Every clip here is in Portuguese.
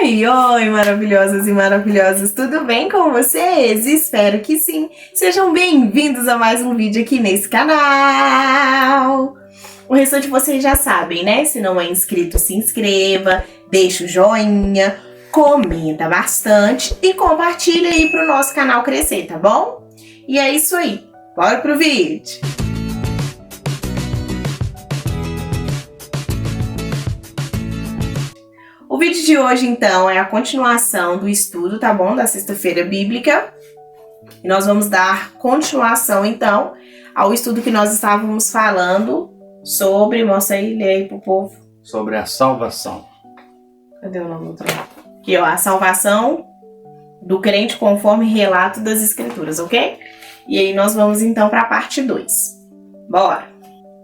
Oi, oi, maravilhosas e maravilhosos, tudo bem com vocês? Espero que sim. Sejam bem-vindos a mais um vídeo aqui nesse canal. O restante vocês já sabem, né? Se não é inscrito, se inscreva, deixa o joinha, comenta bastante e compartilha aí pro nosso canal crescer, tá bom? E é isso aí, bora pro vídeo! O vídeo de hoje, então, é a continuação do estudo, tá bom? Da Sexta-feira Bíblica. E nós vamos dar continuação, então, ao estudo que nós estávamos falando sobre... Mostra aí, lê aí pro povo. Sobre a salvação. Cadê o nome do outro? Aqui, ó, a salvação do crente conforme relato das Escrituras, ok? E aí nós vamos, então, para a parte 2. Bora!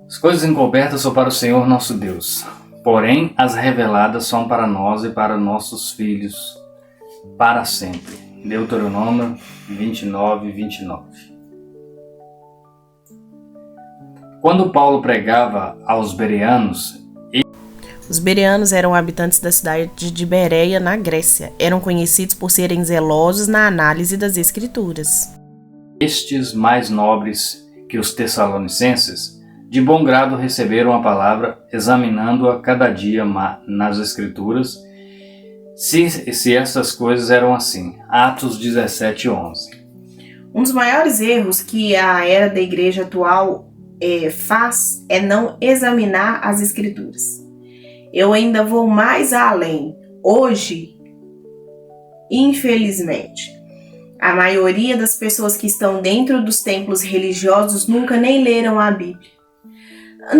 As coisas encobertas são para o Senhor nosso Deus. Porém, as reveladas são para nós e para nossos filhos, para sempre. Deuteronômio 29, 29. Quando Paulo pregava aos bereanos... Os bereanos eram habitantes da cidade de Bereia, na Grécia. Eram conhecidos por serem zelosos na análise das Escrituras. Estes mais nobres que os tessalonicenses, de bom grado receberam a palavra, examinando-a cada dia nas Escrituras, se essas coisas eram assim. Atos 17, 11. Um dos maiores erros que a era da igreja atual faz é não examinar as Escrituras. Eu ainda vou mais além. Hoje, infelizmente, a maioria das pessoas que estão dentro dos templos religiosos nunca nem leram a Bíblia.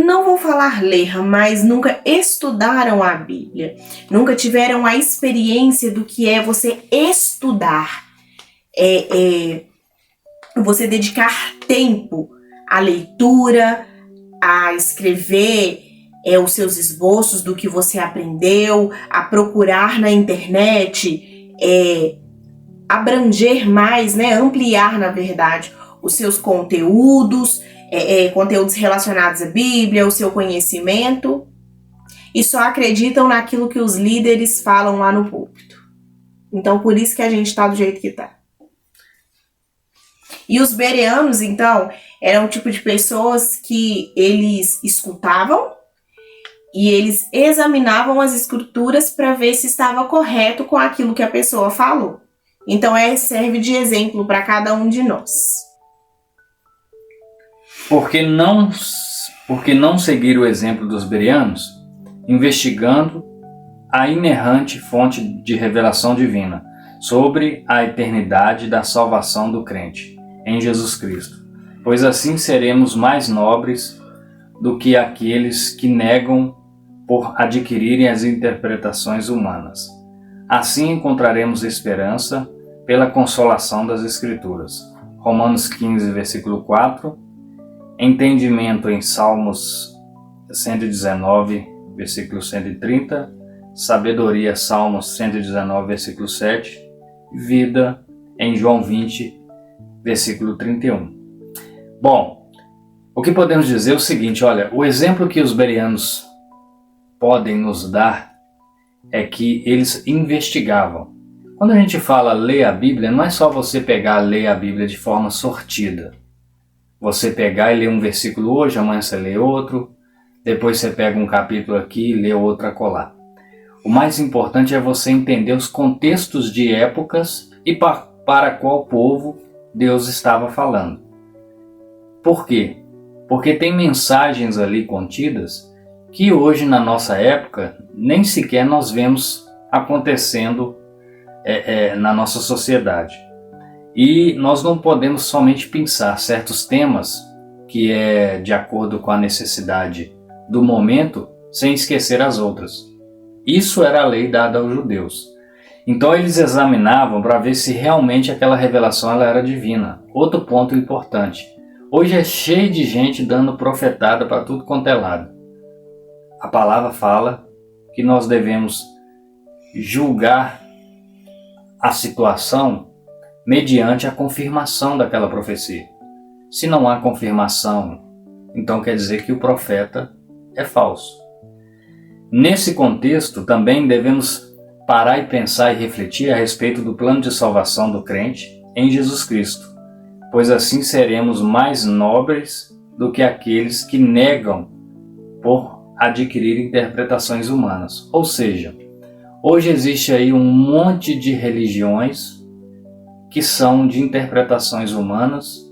Não vou falar ler, mas nunca estudaram a Bíblia. Nunca tiveram a experiência do que é você estudar. Você dedicar tempo à leitura, a escrever os seus esboços do que você aprendeu, a procurar na internet, abranger mais, né, ampliar, na verdade, os seus conteúdos, conteúdos relacionados à Bíblia, o seu conhecimento, e só acreditam naquilo que os líderes falam lá no púlpito. Então, por isso que a gente está do jeito que está. E os bereanos, então, eram um tipo de pessoas que eles escutavam e eles examinavam as Escrituras para ver se estava correto com aquilo que a pessoa falou. Então, serve de exemplo para cada um de nós. Por que não seguir o exemplo dos bereanos, investigando a inerrante fonte de revelação divina sobre a eternidade da salvação do crente em Jesus Cristo? Pois assim seremos mais nobres do que aqueles que negam por adquirirem as interpretações humanas. Assim encontraremos esperança pela consolação das Escrituras. Romanos 15, versículo 4. Entendimento em Salmos 119, versículo 130, sabedoria, Salmos 119, versículo 7, vida em João 20, versículo 31. Bom, o que podemos dizer é o seguinte, olha, o exemplo que os bereanos podem nos dar é que eles investigavam. Quando a gente fala ler a Bíblia, não é só você pegar ler a Bíblia de forma sortida. Você pegar e ler um versículo hoje, amanhã você lê outro, depois você pega um capítulo aqui e lê outro acolá. O mais importante é você entender os contextos de épocas e para qual povo Deus estava falando. Por quê? Porque tem mensagens ali contidas que hoje na nossa época nem sequer nós vemos acontecendo na nossa sociedade. E nós não podemos somente pensar certos temas que é de acordo com a necessidade do momento, sem esquecer as outras. Isso era a lei dada aos judeus. Então eles examinavam para ver se realmente aquela revelação ela era divina. Outro ponto importante. Hoje é cheio de gente dando profetada para tudo quanto é lado. A palavra fala que nós devemos julgar a situação mediante a confirmação daquela profecia. Se não há confirmação, então quer dizer que o profeta é falso. Nesse contexto, também devemos parar e pensar e refletir a respeito do plano de salvação do crente em Jesus Cristo, pois assim seremos mais nobres do que aqueles que negam por adquirir interpretações humanas. Ou seja, hoje existe aí um monte de religiões que são de interpretações humanas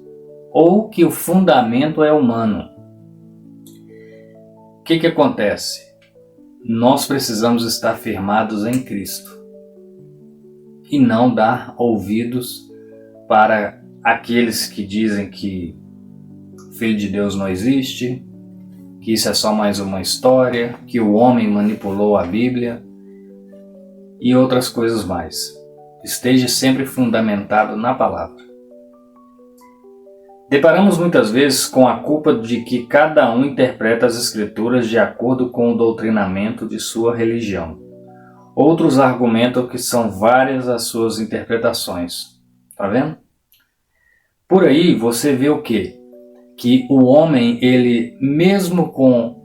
ou que o fundamento é humano. O que acontece? Nós precisamos estar firmados em Cristo e não dar ouvidos para aqueles que dizem que o Filho de Deus não existe, que isso é só mais uma história, que o homem manipulou a Bíblia e outras coisas mais. Esteja sempre fundamentado na palavra. Deparamos muitas vezes com a culpa de que cada um interpreta as Escrituras de acordo com o doutrinamento de sua religião. Outros argumentam que são várias as suas interpretações. Tá vendo? Por aí você vê o quê? Que o homem, ele mesmo com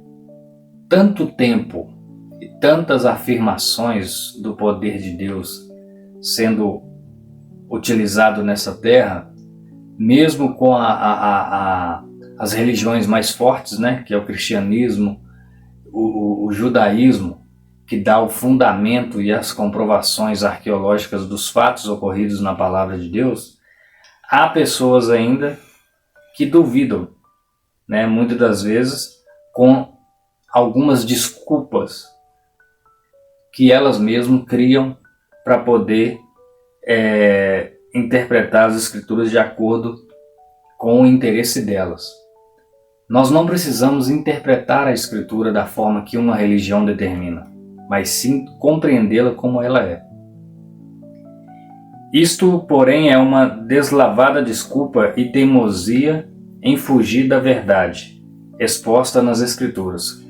tanto tempo e tantas afirmações do poder de Deus sendo utilizado nessa terra, mesmo com as religiões mais fortes, né, que é o cristianismo, o judaísmo, que dá o fundamento e as comprovações arqueológicas dos fatos ocorridos na palavra de Deus, há pessoas ainda que duvidam, né, muitas das vezes com algumas desculpas que elas mesmas criam para poder interpretar as Escrituras de acordo com o interesse delas. Nós não precisamos interpretar a Escritura da forma que uma religião determina, mas sim compreendê-la como ela é. Isto, porém, é uma deslavada desculpa e teimosia em fugir da verdade, exposta nas Escrituras.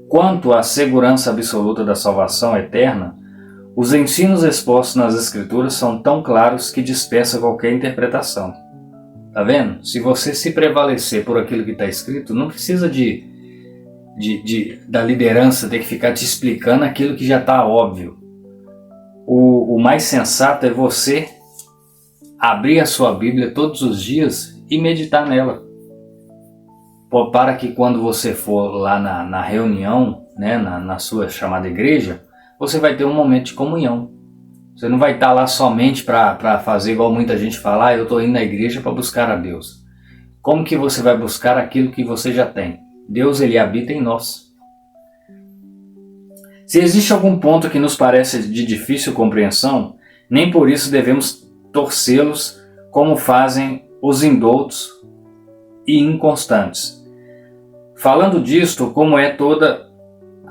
Quanto à segurança absoluta da salvação eterna, os ensinos expostos nas Escrituras são tão claros que dispensa qualquer interpretação. Tá vendo? Se você se prevalecer por aquilo que está escrito, não precisa da liderança ter que ficar te explicando aquilo que já está óbvio. O mais sensato é você abrir a sua Bíblia todos os dias e meditar nela. Para que quando você for lá na reunião, né, na sua chamada igreja, você vai ter um momento de comunhão. Você não vai estar lá somente para fazer igual muita gente fala, eu estou indo na igreja para buscar a Deus. Como que você vai buscar aquilo que você já tem? Deus, ele habita em nós. Se existe algum ponto que nos parece de difícil compreensão, nem por isso devemos torcê-los como fazem os indoutos e inconstantes. Falando disto, como é toda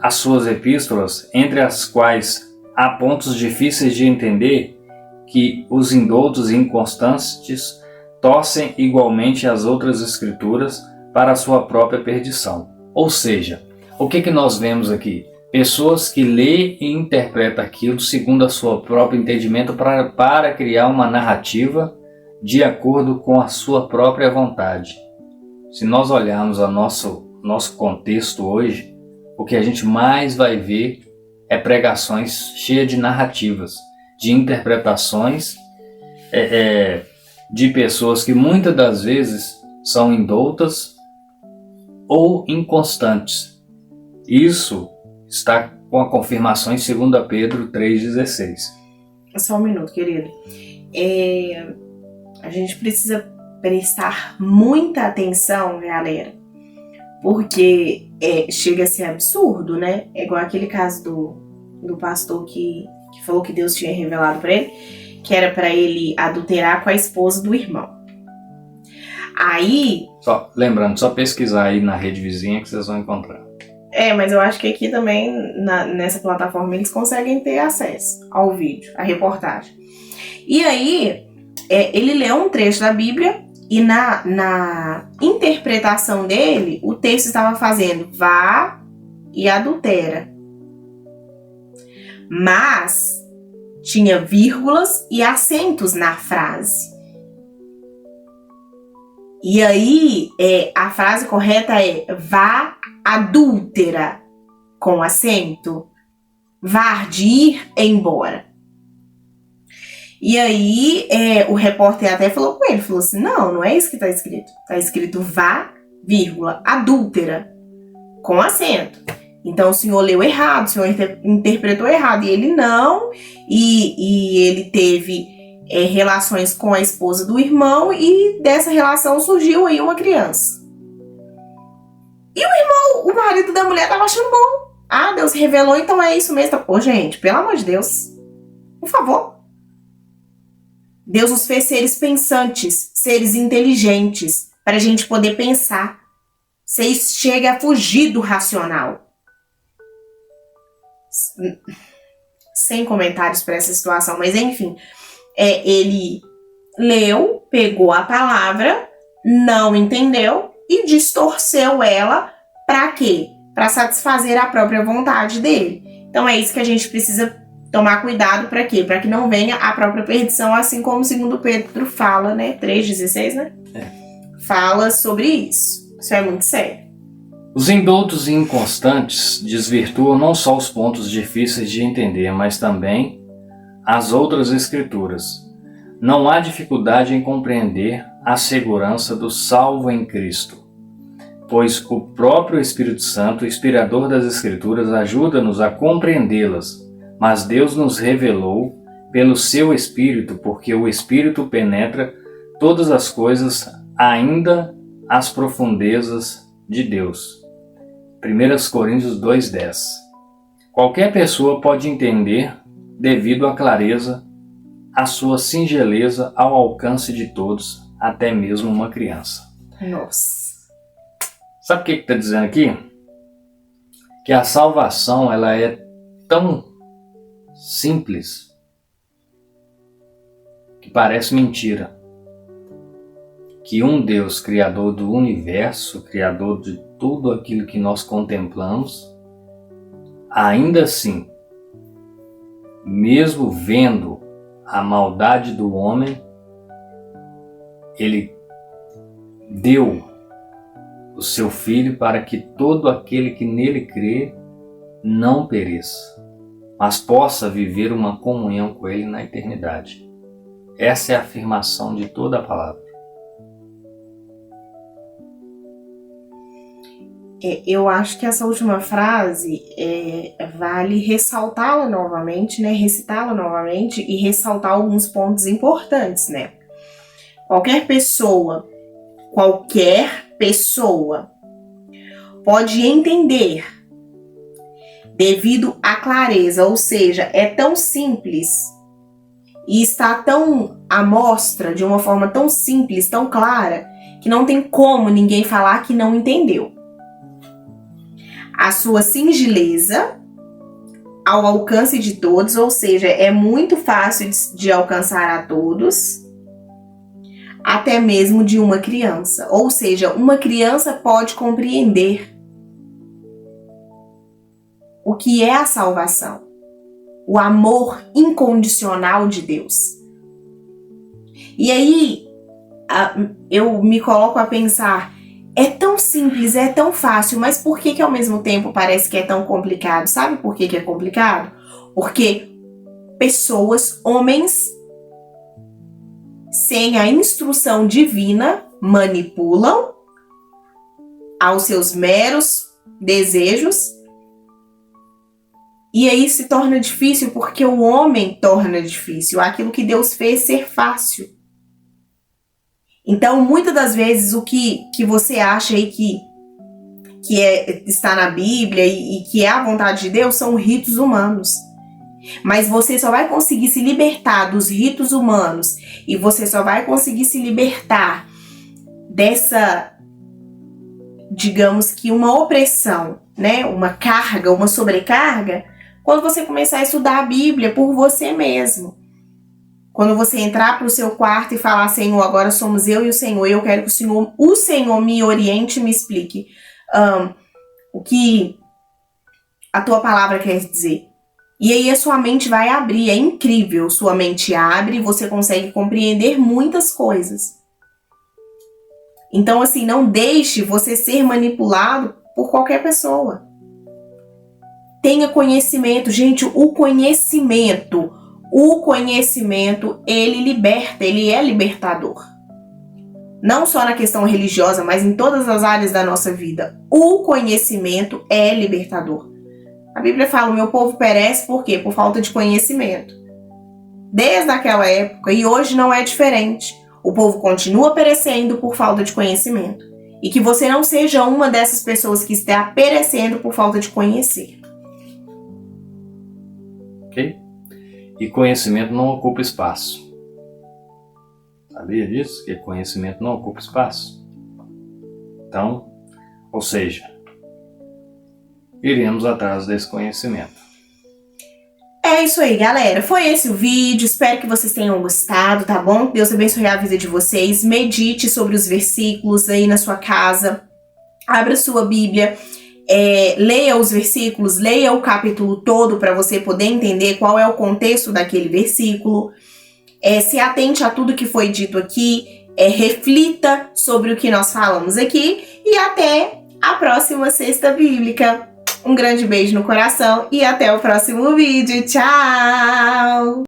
as suas epístolas, entre as quais há pontos difíceis de entender, que os indoutos e inconstantes torcem igualmente as outras escrituras para a sua própria perdição. Ou seja, o que nós vemos aqui? Pessoas que lêem e interpretam aquilo segundo a seu próprio entendimento para criar uma narrativa de acordo com a sua própria vontade. Se nós olharmos o nosso contexto hoje, o que a gente mais vai ver é pregações cheias de narrativas, de interpretações de pessoas que muitas das vezes são indoutas ou inconstantes. Isso está com a confirmação em 2 Pedro 3,16. Só um minuto, querido. A gente precisa prestar muita atenção, galera, porque chega a ser absurdo, né? É igual aquele caso do pastor que falou que Deus tinha revelado para ele, que era para ele adulterar com a esposa do irmão. Aí... Lembrando, só pesquisar aí na rede vizinha que vocês vão encontrar. Mas eu acho que aqui também, nessa plataforma, eles conseguem ter acesso ao vídeo, à reportagem. E aí, ele leu um trecho da Bíblia e na interpretação dele, o texto estava fazendo vá e adultera. Mas tinha vírgulas e acentos na frase. E aí, a frase correta é vá adúltera, com acento. de ir embora. E aí o repórter até falou com ele, falou assim, não é isso que está escrito. Está escrito vá, vírgula, adúltera, com acento. Então o senhor leu errado, o senhor interpretou errado. E ele não, e ele teve relações com a esposa do irmão, e dessa relação surgiu aí uma criança. E o marido da mulher estava achando bom. Ah, Deus revelou, então é isso mesmo. Pô, gente, pelo amor de Deus, por favor. Deus nos fez seres pensantes, seres inteligentes, para a gente poder pensar. Vocês chegam a fugir do racional. Sem comentários para essa situação, mas enfim. Ele leu, pegou a palavra, não entendeu e distorceu ela para quê? Para satisfazer a própria vontade dele. Então é isso que a gente precisa tomar cuidado. Para quê? Para que não venha a própria perdição, assim como o 2 Pedro fala, né? 3,16, né? Fala sobre isso. Isso é muito sério. Os indoutos e inconstantes desvirtuam não só os pontos difíceis de entender, mas também as outras escrituras. Não há dificuldade em compreender a segurança do salvo em Cristo, pois o próprio Espírito Santo, inspirador das Escrituras, ajuda-nos a compreendê-las, mas Deus nos revelou pelo seu Espírito, porque o Espírito penetra todas as coisas, ainda as profundezas de Deus. 1 Coríntios 2,10. Qualquer pessoa pode entender, devido à clareza, a sua singeleza ao alcance de todos, até mesmo uma criança. Nossa. Sabe o que está dizendo aqui? Que a salvação ela é tão simples que parece mentira. Que um Deus, criador do universo, criador de tudo aquilo que nós contemplamos, ainda assim, mesmo vendo a maldade do homem, ele deu o seu Filho para que todo aquele que nele crê não pereça, mas possa viver uma comunhão com ele na eternidade. Essa é a afirmação de toda a palavra. Eu acho que essa última frase vale ressaltá-la novamente, né? Recitá-la novamente e ressaltar alguns pontos importantes, né? Qualquer pessoa pode entender devido à clareza, ou seja, é tão simples e está tão à mostra, de uma forma tão simples, tão clara, que não tem como ninguém falar que não entendeu. A sua singeleza ao alcance de todos, ou seja, é muito fácil de alcançar a todos, até mesmo de uma criança. Ou seja, uma criança pode compreender o que é a salvação, o amor incondicional de Deus. E aí, eu me coloco a pensar, é tão simples, é tão fácil, mas por que ao mesmo tempo parece que é tão complicado? Sabe por que é complicado? Porque pessoas, homens, sem a instrução divina, manipulam aos seus meros desejos. E aí se torna difícil porque o homem torna difícil aquilo que Deus fez ser fácil. Então, muitas das vezes, o que você acha aí que está na Bíblia e que é a vontade de Deus são ritos humanos. Mas você só vai conseguir se libertar dos ritos humanos e você só vai conseguir se libertar dessa, digamos que uma opressão, né? Uma carga, uma sobrecarga, quando você começar a estudar a Bíblia por você mesmo. Quando você entrar para o seu quarto e falar, Senhor, agora somos eu e o Senhor, eu quero que o Senhor me oriente e me explique o que a tua palavra quer dizer. E aí a sua mente vai abrir, é incrível, sua mente abre e você consegue compreender muitas coisas. Então, assim, não deixe você ser manipulado por qualquer pessoa. Tenha conhecimento, gente, o conhecimento, ele liberta, ele é libertador. Não só na questão religiosa, mas em todas as áreas da nossa vida. O conhecimento é libertador. A Bíblia fala, o meu povo perece por quê? Por falta de conhecimento. Desde aquela época, e hoje não é diferente. O povo continua perecendo por falta de conhecimento. E que você não seja uma dessas pessoas que está perecendo por falta de conhecer. Ok? E conhecimento não ocupa espaço. Sabia disso? Que conhecimento não ocupa espaço. Então, ou seja, iremos atrás desse conhecimento. É isso aí, galera. Foi esse o vídeo. Espero que vocês tenham gostado, tá bom? Deus abençoe a vida de vocês. Medite sobre os versículos aí na sua casa. Abra sua Bíblia. Leia os versículos, leia o capítulo todo para você poder entender qual é o contexto daquele versículo. Se atente a tudo que foi dito aqui. Reflita sobre o que nós falamos aqui. E até a próxima Sexta Bíblica. Um grande beijo no coração e até o próximo vídeo. Tchau!